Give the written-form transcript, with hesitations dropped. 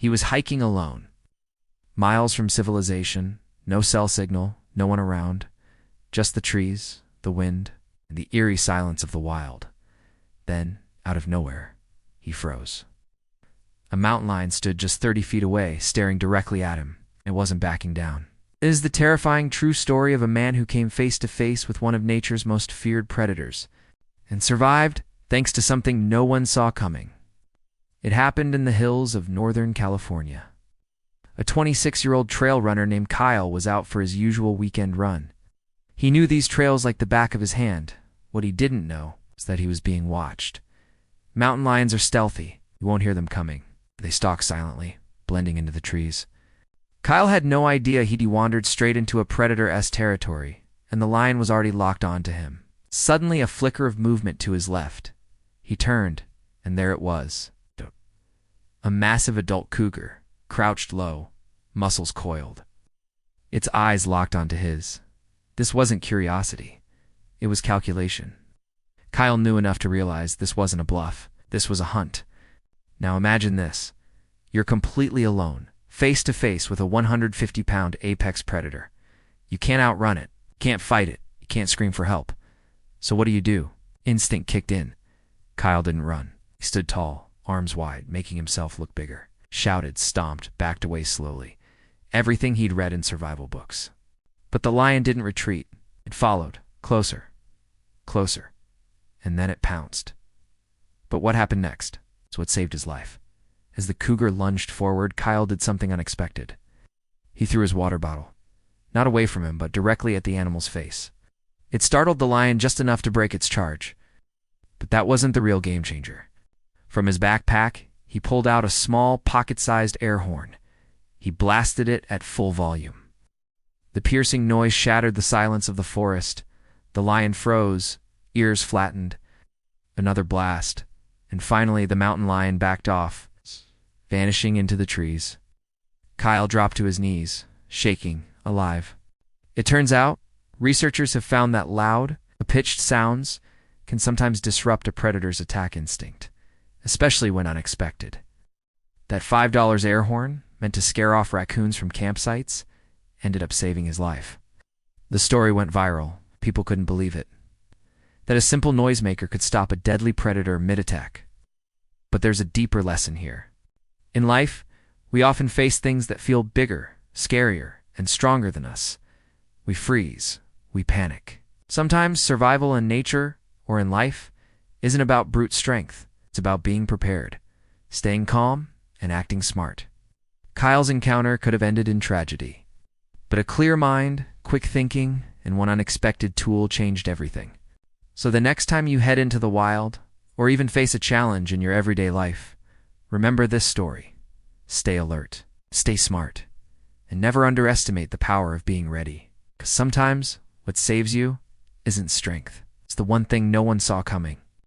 He was hiking alone, miles from civilization, no cell signal, no one around, just the trees, the wind, and the eerie silence of the wild. Then, out of nowhere, he froze. A mountain lion stood just 30 feet away, staring directly at him. It wasn't backing down. It is the terrifying true story of a man who came face to face with one of nature's most feared predators, and survived thanks to something no one saw coming. It happened in the hills of Northern California. A 26-year-old trail runner named Kyle was out for his usual weekend run. He knew these trails like the back of his hand. What he didn't know was that he was being watched. Mountain lions are stealthy. You won't hear them coming. They stalk silently, blending into the trees. Kyle had no idea he'd wandered straight into a predator-esque territory, and the lion was already locked onto him. Suddenly, a flicker of movement to his left. He turned, and there it was. A massive adult cougar, crouched low, muscles coiled. Its eyes locked onto his. This wasn't curiosity. It was calculation. Kyle knew enough to realize this wasn't a bluff. This was a hunt. Now imagine this. You're completely alone, face to face with a 150-pound apex predator. You can't outrun it, can't fight it, you can't scream for help. So what do? Instinct kicked in. Kyle didn't run. He stood tall, arms wide, making himself look bigger. Shouted, stomped, backed away slowly. Everything he'd read in survival books. But the lion didn't retreat. It followed, closer, closer, and then it pounced. But what happened next? It's what saved his life. As the cougar lunged forward, Kyle did something unexpected. He threw his water bottle. Not away from him, but directly at the animal's face. It startled the lion just enough to break its charge. But that wasn't the real game changer. From his backpack, he pulled out a small, pocket-sized air horn. He blasted it at full volume. The piercing noise shattered the silence of the forest. The lion froze, ears flattened. Another blast, and finally the mountain lion backed off, vanishing into the trees. Kyle dropped to his knees, shaking, alive. It turns out, researchers have found that loud, pitched sounds can sometimes disrupt a predator's attack instinct, especially when unexpected. That $5 air horn, meant to scare off raccoons from campsites, ended up saving his life. The story went viral. People couldn't believe it. That a simple noisemaker could stop a deadly predator mid-attack. But there's a deeper lesson here. In life, we often face things that feel bigger, scarier, and stronger than us. We freeze. We panic. Sometimes survival in nature or in life isn't about brute strength. It's about being prepared, staying calm, and acting smart. Kyle's encounter could have ended in tragedy. But a clear mind, quick thinking, and one unexpected tool changed everything. So the next time you head into the wild, or even face a challenge in your everyday life, remember this story. Stay alert, stay smart, and never underestimate the power of being ready. Because sometimes what saves you isn't strength. It's the one thing no one saw coming.